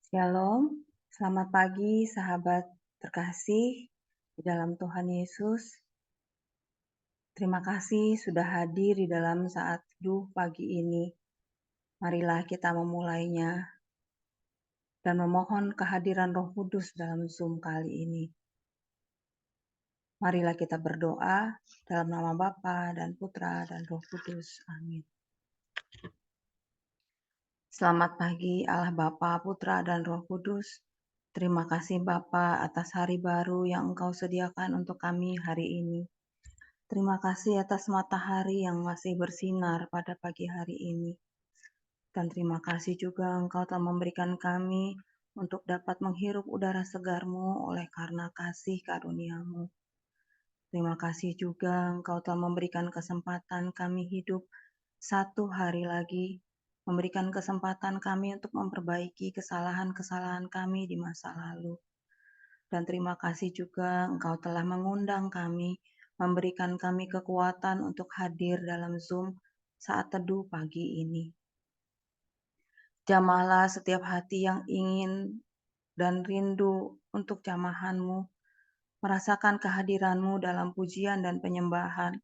Shalom, selamat pagi sahabat terkasih di dalam Tuhan Yesus. Terima kasih sudah hadir di dalam saat teduh pagi ini. Marilah kita memulainya dan memohon kehadiran Roh Kudus dalam Zoom kali ini. Marilah kita berdoa dalam nama Bapa dan Putra dan Roh Kudus. Amin. Selamat pagi Allah Bapa, Putra dan Roh Kudus. Terima kasih Bapa atas hari baru yang Engkau sediakan untuk kami hari ini. Terima kasih atas matahari yang masih bersinar pada pagi hari ini. Dan terima kasih juga Engkau telah memberikan kami untuk dapat menghirup udara segar-Mu oleh karena kasih karunia-Mu. Terima kasih juga Engkau telah memberikan kesempatan kami hidup satu hari lagi, memberikan kesempatan kami untuk memperbaiki kesalahan-kesalahan kami di masa lalu. Dan terima kasih juga Engkau telah mengundang kami, memberikan kami kekuatan untuk hadir dalam Zoom saat teduh pagi ini. Jamahlah setiap hati yang ingin dan rindu untuk jamahan-Mu, merasakan kehadiran-Mu dalam pujian dan penyembahan,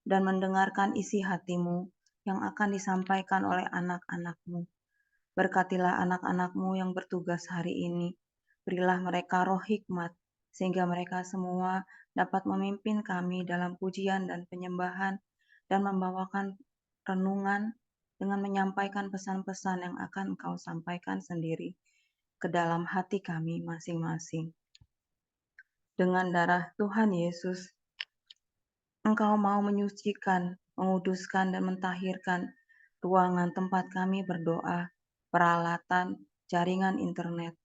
dan mendengarkan isi hati-Mu yang akan disampaikan oleh anak-anak-Mu. Berkatilah anak-anak-Mu yang bertugas hari ini. Berilah mereka roh hikmat, sehingga mereka semua dapat memimpin kami dalam pujian dan penyembahan, dan membawakan renungan dengan menyampaikan pesan-pesan yang akan Engkau sampaikan sendiri ke dalam hati kami masing-masing. Dengan darah Tuhan Yesus, Engkau mau menyucikan, menguduskan, dan mentahirkan ruangan tempat kami berdoa, peralatan, jaringan internet.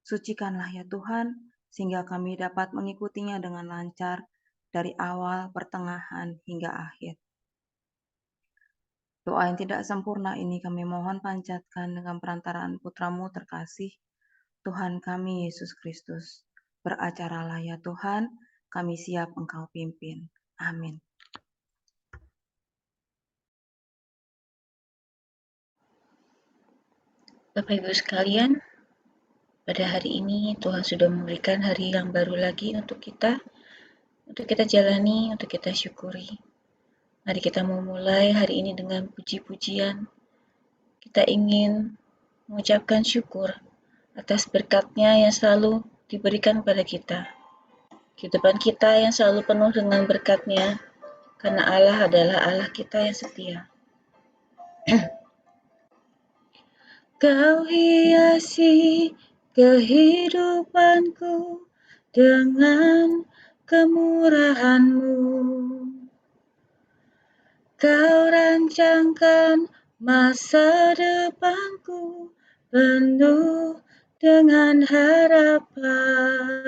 Sucikanlah ya Tuhan, sehingga kami dapat mengikutinya dengan lancar dari awal, pertengahan, hingga akhir. Doa yang tidak sempurna ini kami mohon panjatkan dengan perantaraan Putra-Mu terkasih, Tuhan kami Yesus Kristus. Beracaralah ya Tuhan, kami siap Engkau pimpin. Amin. Bapak Ibu sekalian, pada hari ini Tuhan sudah memberikan hari yang baru lagi untuk kita jalani, untuk kita syukuri. Mari kita memulai hari ini dengan puji-pujian. Kita ingin mengucapkan syukur atas berkat-Nya yang selalu diberikan pada kita. Kehidupan kita yang selalu penuh dengan berkat-Nya, karena Allah adalah Allah kita yang setia. Kau hiasi kehidupanku dengan kemurahan-Mu. Kau rancangkan masa depanku penuh dengan harapan.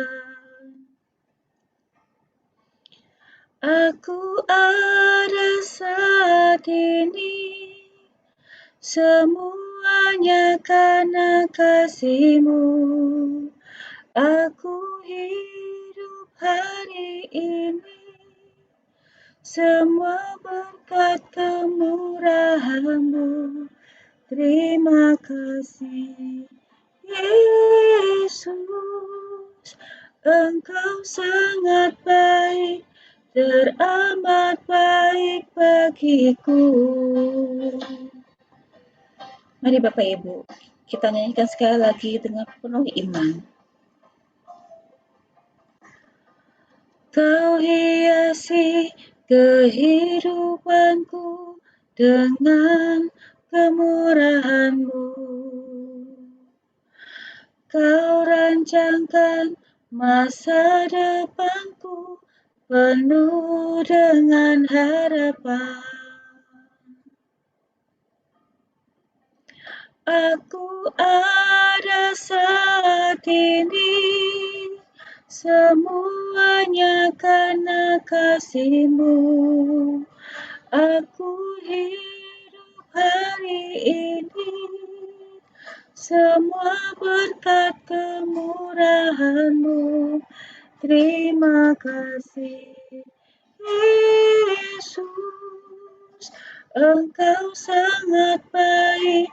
Aku ada saat ini, semuanya karena kasih-Mu. Aku hidup hari ini, semua berkat kemurahan-Mu. Terima kasih, Yesus. Engkau sangat baik, teramat baik bagiku. Mari Bapak Ibu, kita nyanyikan sekali lagi dengan penuh iman. Kau hiasi kehidupanku dengan kemurahan-Mu. Kau rancangkan masa depanku penuh dengan harapan. Aku ada saat ini, semuanya karena kasih-Mu. Aku hidup hari ini, semua berkat kemurahan-Mu. Terima kasih, Yesus. Engkau sangat baik,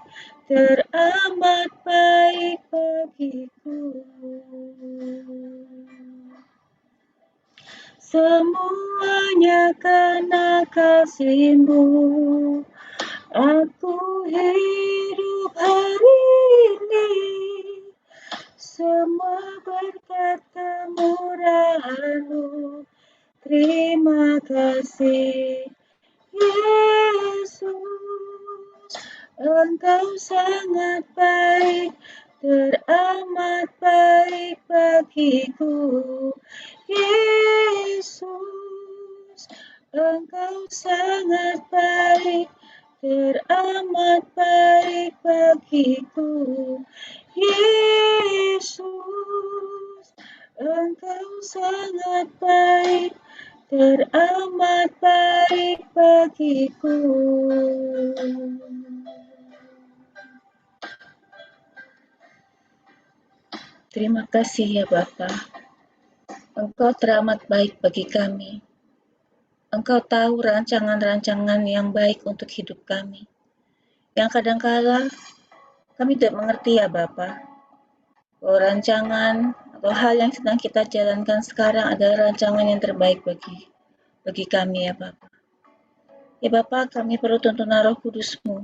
teramat baik bagiku. Semuanya karena kasih-Mu, aku hidup hari ini. Semua berkat kemurahan-Mu. Terima kasih, Yesus. Engkau sangat baik, teramat baik bagiku. Yesus, Engkau sangat baik, teramat baik bagiku. Yesus, Engkau sangat baik, teramat baik bagiku. Terima kasih ya Bapa, Engkau teramat baik bagi kami. Engkau tahu rancangan-rancangan yang baik untuk hidup kami, yang kadangkala kami tidak mengerti ya Bapa, bahwa rancangan atau hal yang sedang kita jalankan sekarang adalah rancangan yang terbaik bagi kami ya Bapa. Ya Bapa, kami perlu tuntunan Roh Kudus-Mu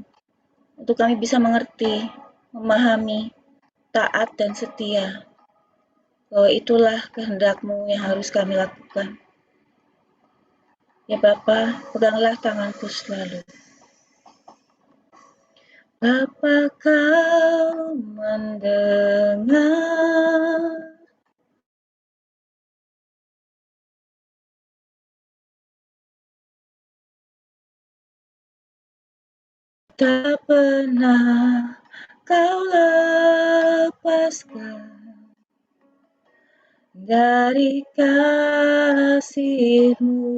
untuk kami bisa mengerti, memahami, taat dan setia, bahwa itulah kehendak-Mu yang harus kami lakukan. Ya Bapa, peganglah tanganku selalu. Bapa, Kau mendengar tak pernah Kau lepaskan dari kasih-Mu.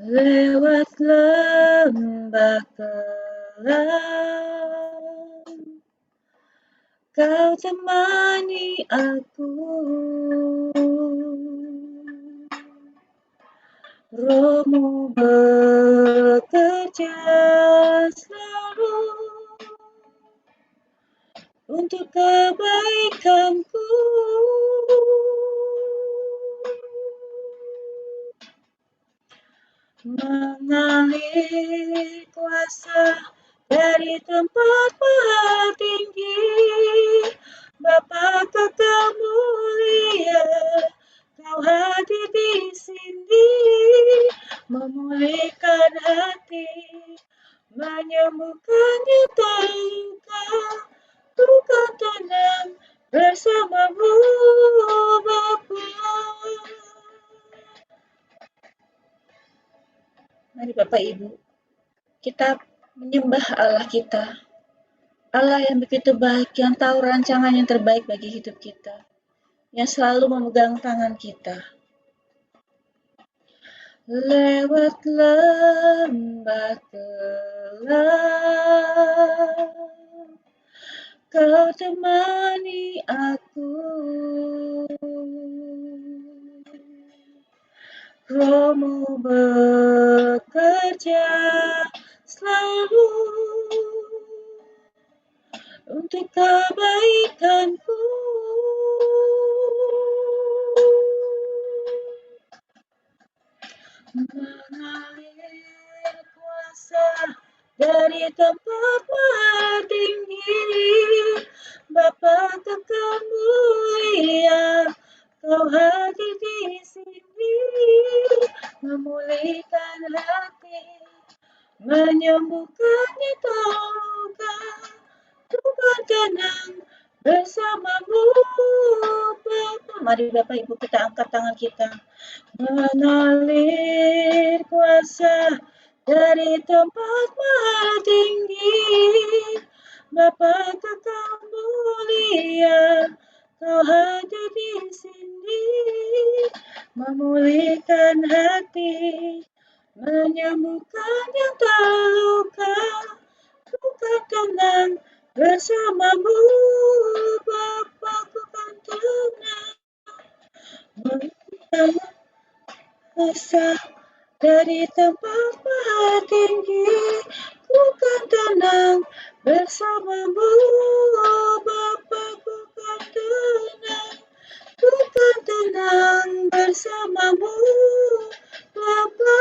Lewat lembah kelam, Kau temani aku. Roh-Mu bekerja selalu untuk kebaikanku. Mengalir kuasa dari tempat maha tinggi, Bapa Kekal mulia, Kau hadir di sini, memulihkan hati, menyembuhkan nyata luka, luka tenang bersama-Mu, Bapa. Mari Bapak Ibu, kita menyembah Allah kita, Allah yang begitu baik, yang tahu rancangan yang terbaik bagi hidup kita, yang selalu memegang tangan kita. Lewat lembah kelam, Kau temani aku. Roh-Mu bekerja selalu untuk kebaikanku. Mengalir kuasa dari tempat maha tinggi, Bapa Kekal mulia, Kau hadir di sini, memulihkan hati, menyembuhkan nyata luka, luka tenang bersama-Mu, Bapa. Mari Bapak Ibu kita angkat tangan kita. Mengalir kuasa dari tempat maha tinggi, Bapa Kekal mulia, Kau hadir di sini, memulihkan hati, menyembuhkan yang terluka, luka tenang bersama-Mu, Bapa-Ku kan tenang, mengenang kuasa Dari tempat maha tinggi, ku kan tenang bersamamu, oh Bapa, ku kan tenang. Ku kan tenang bersamamu, Bapa.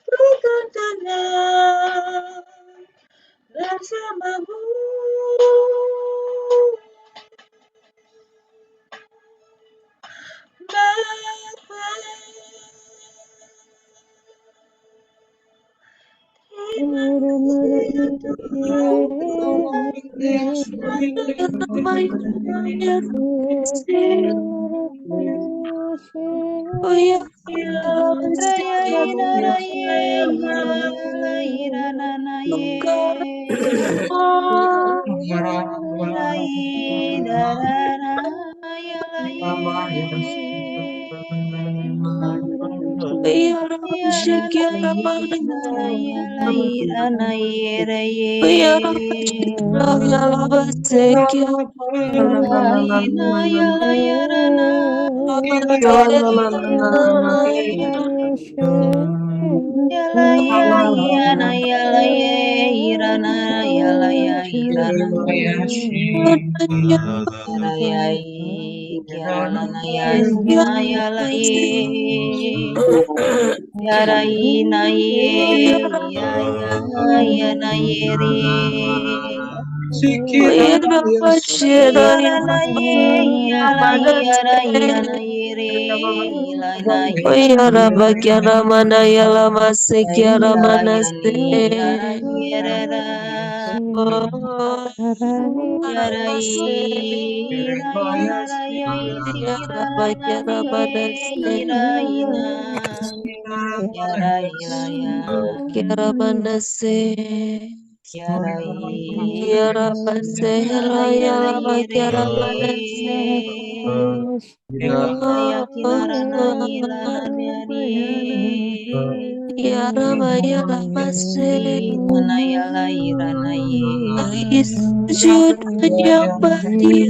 Ku kan tenang bersamamu. Bapa. Terima kasih ya Tuhan. Oh ya, Raya ira raye, ira yala ira nana ye. Rai darara yala ye. Yara raye, nana yala ira na yere ye. Rai na yala yara na. Yala ya yana yala ye irana yala ya irana yala ya kirala na ya sina yala ye yara ina ye ya ya yana ye re yara na ye yala yara yana ye re ilana ye Bakiara mana yala masekiara mana se. Yara bakiara mana se. Kiara mana se. Yara base hela yala bakiara mana se. Yara bayala mase. Sujudnya badi.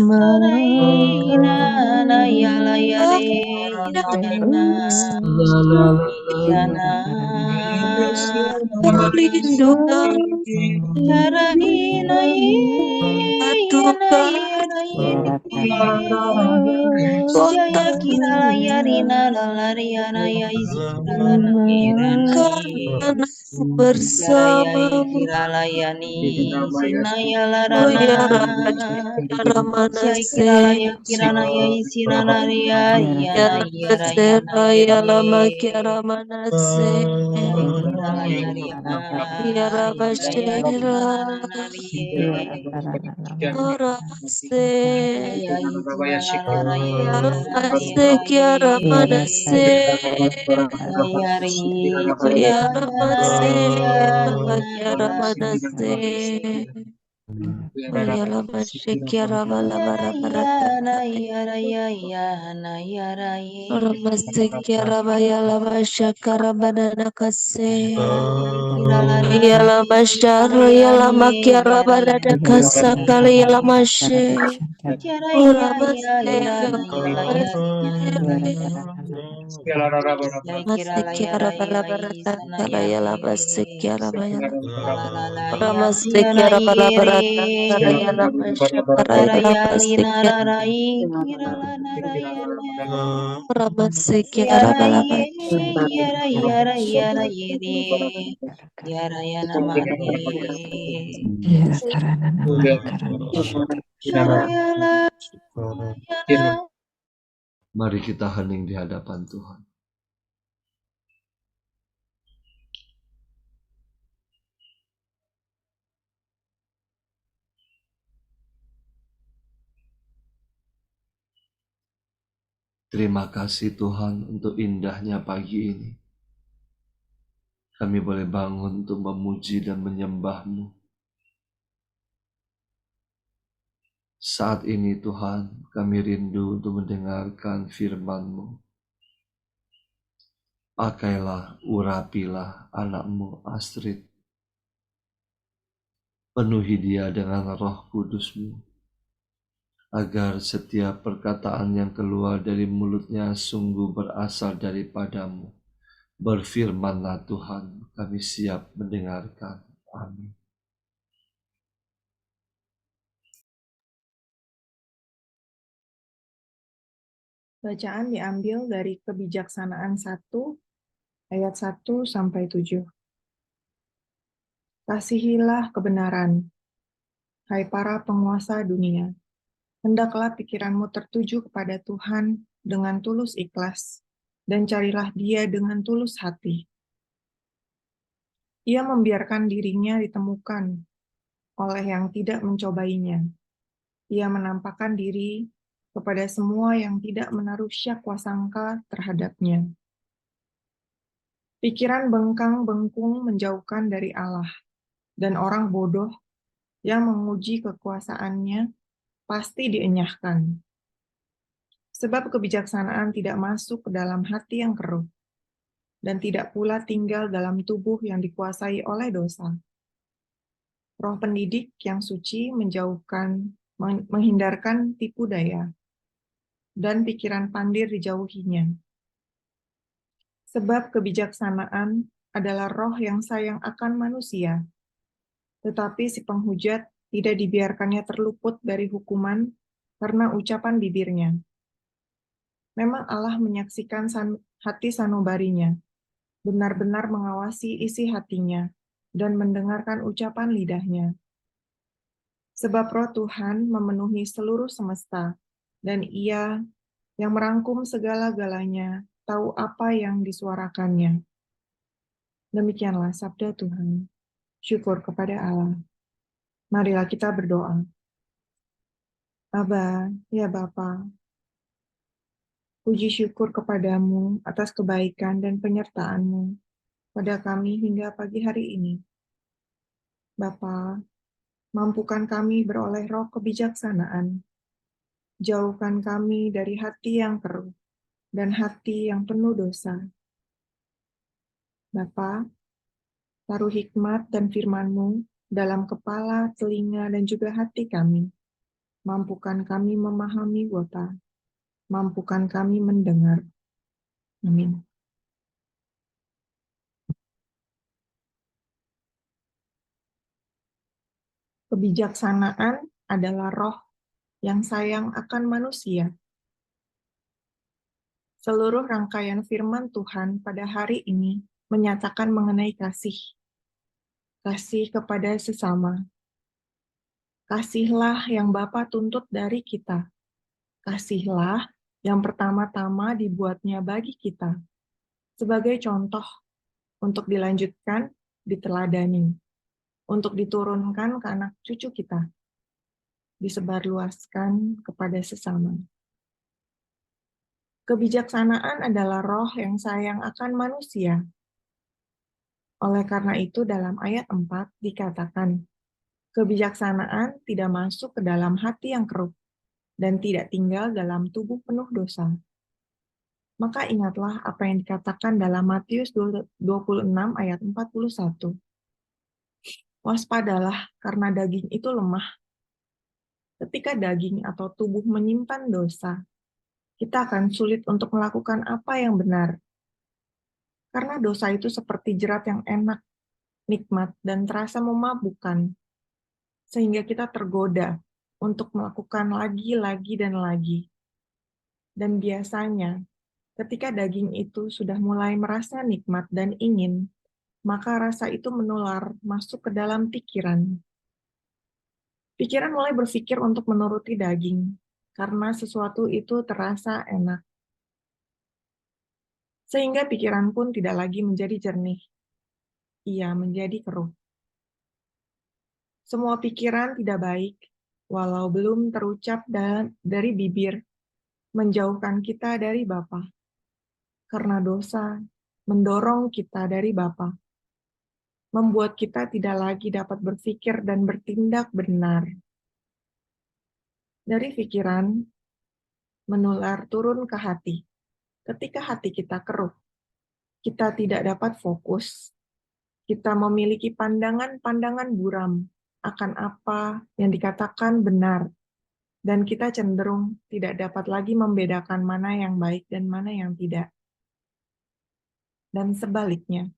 Perlindungan Tuhan kota karena bersamamu. Oh ya Ramana se. Ya Sera ya lama kiara mana se. Ya Rabashera ora se. Ya se kiara mana se. Oh ya Ramase lama kiara mana se. Oh ya lama se kiara bala bara bara bara. Ramase kiara baya lama shakara banana kase. Ya lama sharo ya lama kiara banana kasa kali ya lama she. Oh Ramase Ramase kiara bala bara kala ya lama se kiara baya. Ramase kiara bala bara kala ya lama shakara ya lama se kiara. Ramase kiara bala bara. Mari kita hening di hadapan Tuhan. Terima kasih Tuhan untuk indahnya pagi ini. Kami boleh bangun untuk memuji dan menyembah-Mu. Saat ini Tuhan, kami rindu untuk mendengarkan firman-Mu. Pakailah, urapilah anak-Mu Astrid. Penuhi dia dengan Roh Kudus-Mu. agar setiap perkataan yang keluar dari mulutnya sungguh berasal daripadamu. Berfirmanlah Tuhan, kami siap mendengarkan. Amin. Bacaan diambil dari Kebijaksanaan 1, ayat 1 sampai 7. Kasihilah kebenaran, hai para penguasa dunia. Hendaklah pikiranmu tertuju kepada Tuhan dengan tulus ikhlas, dan carilah Dia dengan tulus hati. Ia membiarkan dirinya ditemukan oleh yang tidak mencobainya. Ia menampakkan diri kepada semua yang tidak menaruh syak wasangka terhadapnya. Pikiran bengkang-bengkung menjauhkan dari Allah, dan orang bodoh yang menguji kekuasaannya pasti dienyahkan. Sebab kebijaksanaan tidak masuk ke dalam hati yang keruh, dan tidak pula tinggal dalam tubuh yang dikuasai oleh dosa. Roh pendidik yang suci menghindarkan tipu daya, dan pikiran pandir dijauhinya. Sebab kebijaksanaan adalah roh yang sayang akan manusia, tetapi si penghujat tidak dibiarkannya terluput dari hukuman karena ucapan bibirnya. Memang Allah menyaksikan hati sanubarinya, benar-benar mengawasi isi hatinya, dan mendengarkan ucapan lidahnya. Sebab roh Tuhan memenuhi seluruh semesta, dan Ia yang merangkum segala-galanya tahu apa yang disuarakannya. Demikianlah sabda Tuhan. Syukur kepada Allah. Marilah kita berdoa. Aba, ya Bapa, puji syukur kepadamu atas kebaikan dan penyertaan-Mu pada kami hingga pagi hari ini. Bapa, mampukan kami beroleh roh kebijaksanaan. Jauhkan kami dari hati yang keruh dan hati yang penuh dosa. Bapa, taruh hikmat dan firman-Mu dalam kepala, telinga, dan juga hati kami. Mampukan kami memahami Bapa. Mampukan kami mendengar. Amin. Kebijaksanaan adalah roh yang sayang akan manusia. Seluruh rangkaian firman Tuhan pada hari ini menyatakan mengenai kasih. Kasih kepada sesama. Kasihlah yang Bapa tuntut dari kita. Kasihlah yang pertama-tama dibuatnya bagi kita. Sebagai contoh untuk dilanjutkan, diteladani. Untuk diturunkan ke anak cucu kita. Disebarluaskan kepada sesama. Kebijaksanaan adalah roh yang sayang akan manusia. Oleh karena itu dalam ayat 4 dikatakan, kebijaksanaan tidak masuk ke dalam hati yang keruh dan tidak tinggal dalam tubuh penuh dosa. Maka ingatlah apa yang dikatakan dalam Matius 26 ayat 41. Waspadalah karena daging itu lemah. Ketika daging atau tubuh menyimpan dosa, kita akan sulit untuk melakukan apa yang benar. Karena dosa itu seperti jerat yang enak, nikmat, dan terasa memabukkan, sehingga kita tergoda untuk melakukan lagi dan lagi. Dan biasanya, ketika daging itu sudah mulai merasa nikmat dan ingin, maka rasa itu menular masuk ke dalam pikiran. Pikiran mulai berpikir untuk menuruti daging, karena sesuatu itu terasa enak. Sehingga pikiran pun tidak lagi menjadi jernih. Ia menjadi keruh. Semua pikiran tidak baik, walau belum terucap dari bibir, menjauhkan kita dari Bapa. Karena dosa mendorong kita dari Bapa, membuat kita tidak lagi dapat berpikir dan bertindak benar. Dari pikiran, menular turun ke hati. Ketika hati kita keruh, kita tidak dapat fokus. Kita memiliki pandangan-pandangan buram akan apa yang dikatakan benar, dan kita cenderung tidak dapat lagi membedakan mana yang baik dan mana yang tidak. Dan sebaliknya,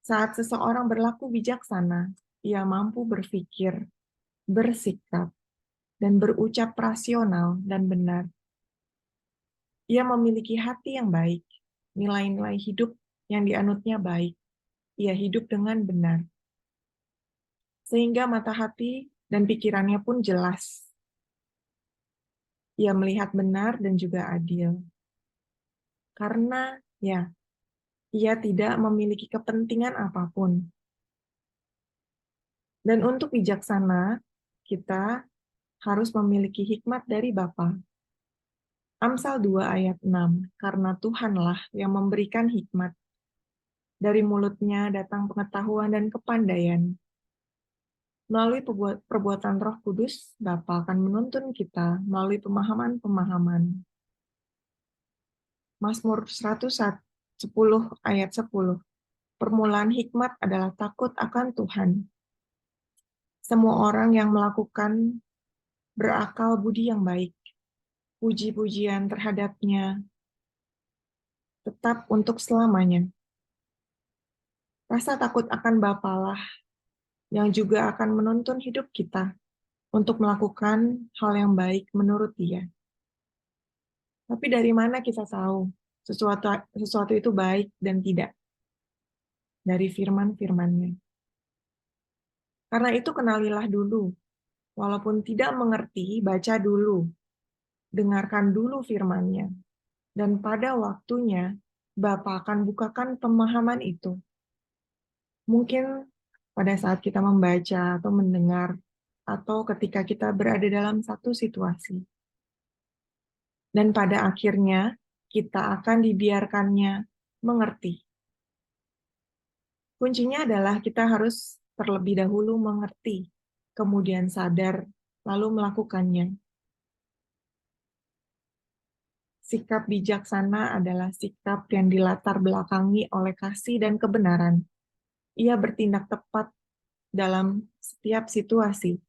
saat seseorang berlaku bijaksana, ia mampu berpikir, bersikap, dan berucap rasional dan benar. Ia memiliki hati yang baik, nilai-nilai hidup yang dianutnya baik. Ia hidup dengan benar. Sehingga mata hati dan pikirannya pun jelas. Ia melihat benar dan juga adil. Karena ia tidak memiliki kepentingan apapun. Dan untuk bijaksana, kita harus memiliki hikmat dari Bapa. Amsal 2 ayat 6, karena Tuhanlah yang memberikan hikmat. Dari mulutnya datang pengetahuan dan kepandaian. Melalui perbuatan Roh Kudus, Bapa akan menuntun kita melalui pemahaman-pemahaman. Mazmur 110 ayat 10. Permulaan hikmat adalah takut akan Tuhan. Semua orang yang melakukan berakal budi yang baik, puji-pujian terhadapnya tetap untuk selamanya. Rasa takut akan Bapalah yang juga akan menuntun hidup kita untuk melakukan hal yang baik menurut Dia. Tapi dari mana kita tahu sesuatu itu baik dan tidak? Dari firman-firman-Nya. Karena itu kenalilah dulu. Walaupun tidak mengerti, baca dulu. Dengarkan dulu firman-Nya. Dan pada waktunya, Bapa akan bukakan pemahaman itu. Mungkin pada saat kita membaca atau mendengar, atau ketika kita berada dalam satu situasi. Dan pada akhirnya, kita akan dibiarkannya mengerti. Kuncinya adalah kita harus terlebih dahulu mengerti, kemudian sadar, lalu melakukannya. Sikap bijaksana adalah sikap yang dilatar belakangi oleh kasih dan kebenaran. Ia bertindak tepat dalam setiap situasi,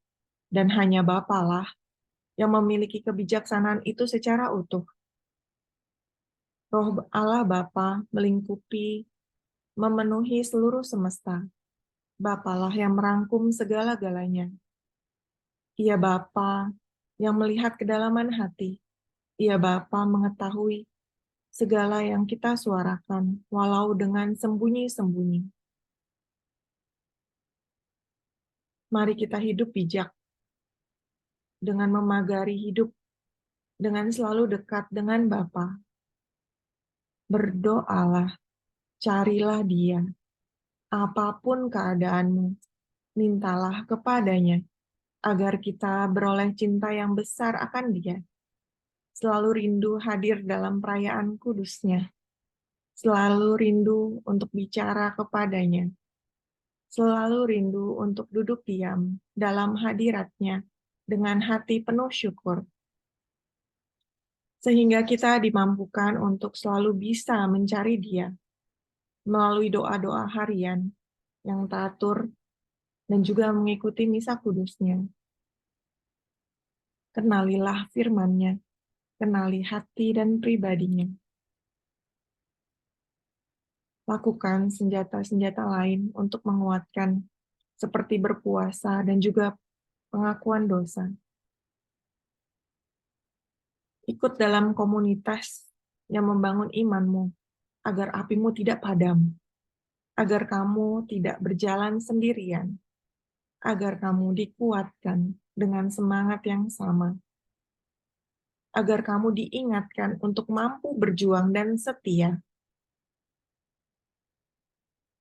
dan hanya Bapalah yang memiliki kebijaksanaan itu secara utuh. Roh Allah Bapa melingkupi, memenuhi seluruh semesta. Bapalah yang merangkum segala-galanya. Ia Bapa yang melihat kedalaman hati. Ia Bapa mengetahui segala yang kita suarakan, walau dengan sembunyi-sembunyi. Mari kita hidup bijak, dengan memagari hidup, dengan selalu dekat dengan Bapa. Berdoalah, carilah Dia. Apapun keadaanmu, mintalah kepadanya, agar kita beroleh cinta yang besar akan Dia. Selalu rindu hadir dalam perayaan kudusnya. Selalu rindu untuk bicara kepadanya. Selalu rindu untuk duduk diam dalam hadiratnya dengan hati penuh syukur. Sehingga kita dimampukan untuk selalu bisa mencari Dia melalui doa-doa harian yang teratur dan juga mengikuti misa kudusnya. Kenalilah firman-Nya, kenali hati dan pribadinya. Lakukan senjata-senjata lain untuk menguatkan, seperti berpuasa dan juga pengakuan dosa. Ikut dalam komunitas yang membangun imanmu, agar apimu tidak padam, agar kamu tidak berjalan sendirian, agar kamu dikuatkan dengan semangat yang sama, agar kamu diingatkan untuk mampu berjuang dan setia.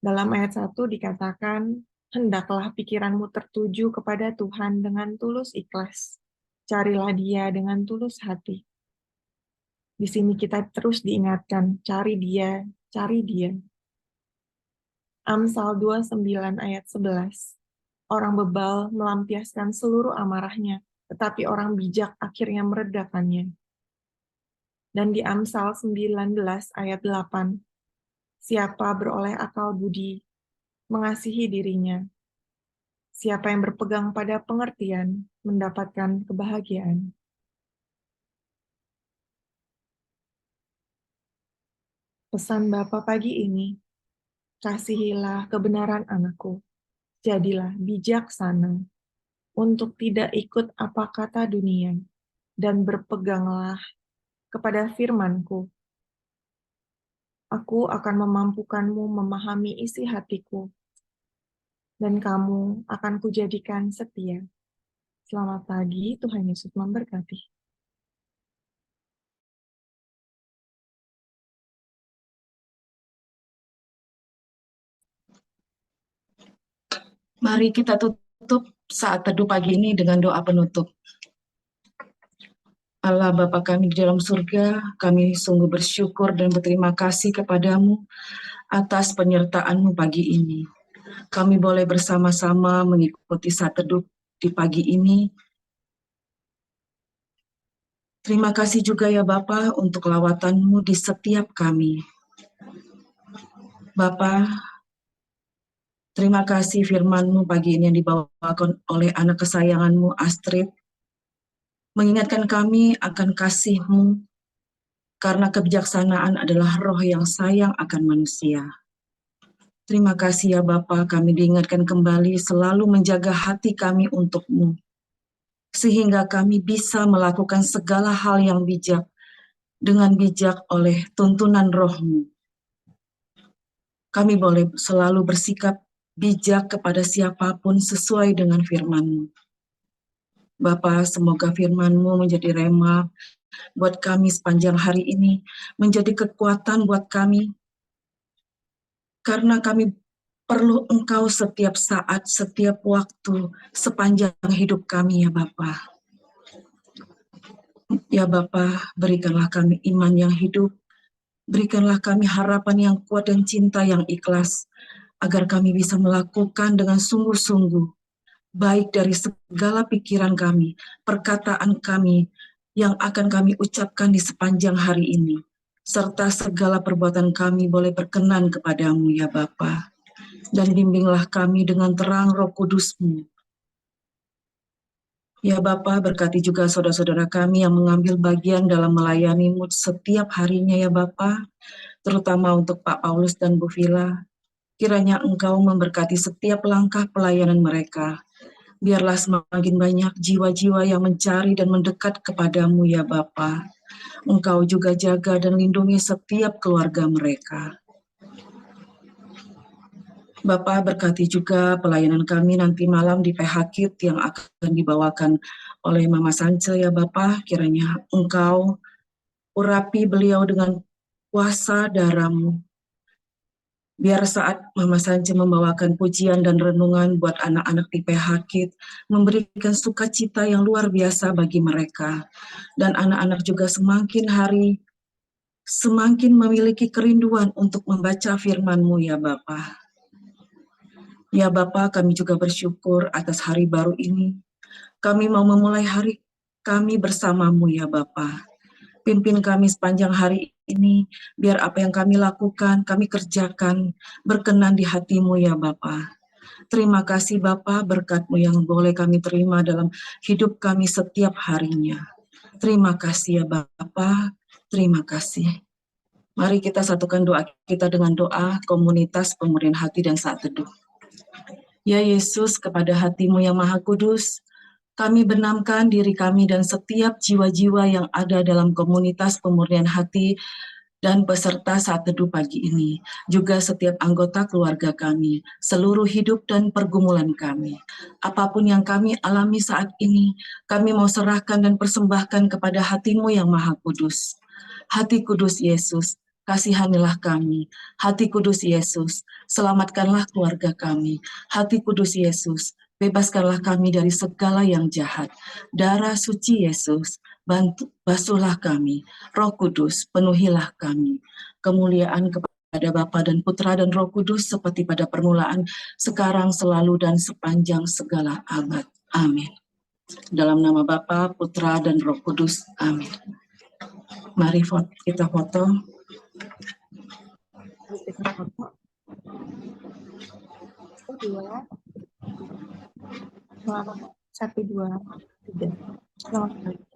Dalam ayat 1 dikatakan, hendaklah pikiranmu tertuju kepada Tuhan dengan tulus ikhlas. Carilah Dia dengan tulus hati. Di sini kita terus diingatkan, cari Dia, cari Dia. Amsal 29 ayat 11. Orang bebal melampiaskan seluruh amarahnya, tetapi orang bijak akhirnya meredakannya. Dan di Amsal 19 ayat 8, siapa beroleh akal budi, mengasihi dirinya. Siapa yang berpegang pada pengertian, mendapatkan kebahagiaan. Pesan Bapa pagi ini, kasihilah kebenaran anakku, jadilah bijaksana untuk tidak ikut apa kata dunia, dan berpeganglah kepada firman-Ku. Aku akan memampukanmu memahami isi hatiku, dan kamu akan kujadikan setia. Selamat pagi, Tuhan Yesus memberkati. Mari kita tutup saat teduh pagi ini dengan doa penutup. Allah Bapa kami di dalam surga, kami sungguh bersyukur dan berterima kasih kepadamu atas penyertaan-Mu pagi ini. Kami boleh bersama-sama mengikuti saat teduh di pagi ini. Terima kasih juga ya Bapa untuk lawatan-Mu di setiap kami. Bapa, terima kasih firman-Mu pagi ini yang dibawakan oleh anak kesayangan-Mu Astrid, mengingatkan kami akan kasih-Mu, karena kebijaksanaan adalah roh yang sayang akan manusia. Terima kasih ya Bapa, kami diingatkan kembali selalu menjaga hati kami untuk-Mu, sehingga kami bisa melakukan segala hal yang bijak, dengan bijak oleh tuntunan roh-Mu. Kami boleh selalu bersikap bijak kepada siapapun sesuai dengan firman-Mu. Bapa, semoga firman-Mu menjadi rema buat kami sepanjang hari ini, menjadi kekuatan buat kami, karena kami perlu Engkau setiap saat, setiap waktu, sepanjang hidup kami ya Bapa. Ya Bapa, berikanlah kami iman yang hidup, berikanlah kami harapan yang kuat dan cinta yang ikhlas, agar kami bisa melakukan dengan sungguh-sungguh, baik dari segala pikiran kami, perkataan kami, yang akan kami ucapkan di sepanjang hari ini, serta segala perbuatan kami boleh berkenan kepadamu ya Bapa. Dan bimbinglah kami dengan terang Roh Kudus-Mu. Ya Bapa, berkati juga saudara-saudara kami yang mengambil bagian dalam melayani-Mu setiap harinya ya Bapa, terutama untuk Pak Paulus dan Bu Vila. Kiranya Engkau memberkati setiap langkah pelayanan mereka. Biarlah semakin banyak jiwa-jiwa yang mencari dan mendekat kepadamu ya Bapa. Engkau juga jaga dan lindungi setiap keluarga mereka. Bapak berkati juga pelayanan kami nanti malam di PH Kit yang akan dibawakan oleh Mama Sance ya Bapak. Kiranya Engkau urapi beliau dengan kuasa darah-Mu. Biar saat Mama Sance membawakan pujian dan renungan buat anak-anak di PH Kit, memberikan sukacita yang luar biasa bagi mereka. Dan anak-anak juga semakin hari, semakin memiliki kerinduan untuk membaca firman-Mu ya Bapak. Ya Bapa, kami juga bersyukur atas hari baru ini. Kami mau memulai hari kami bersama-Mu ya Bapa. Pimpin kami sepanjang hari ini, biar apa yang kami lakukan, kami kerjakan, berkenan di hati-Mu ya Bapa. Terima kasih Bapa, berkat-Mu yang boleh kami terima dalam hidup kami setiap harinya. Terima kasih ya Bapa, terima kasih. Mari kita satukan doa kita dengan doa komunitas pemurihan hati dan saat teduh. Ya Yesus, kepada hati-Mu yang Maha Kudus, kami benamkan diri kami dan setiap jiwa-jiwa yang ada dalam komunitas pemurnian hati dan peserta saat teduh pagi ini. Juga setiap anggota keluarga kami, seluruh hidup dan pergumulan kami. Apapun yang kami alami saat ini, kami mau serahkan dan persembahkan kepada hati-Mu yang Maha Kudus. Hati Kudus Yesus, kasihanilah kami. Hati Kudus Yesus, selamatkanlah keluarga kami. Hati Kudus Yesus, bebaskanlah kami dari segala yang jahat. Darah suci Yesus, basuhlah kami. Roh Kudus, penuhilah kami. Kemuliaan kepada Bapa dan Putra dan Roh Kudus seperti pada permulaan, sekarang, selalu, dan sepanjang segala abad. Amin. Dalam nama Bapa, Putra, dan Roh Kudus. Amin. Mari kita foto. Satu, dua, tiga. Selamat pagi.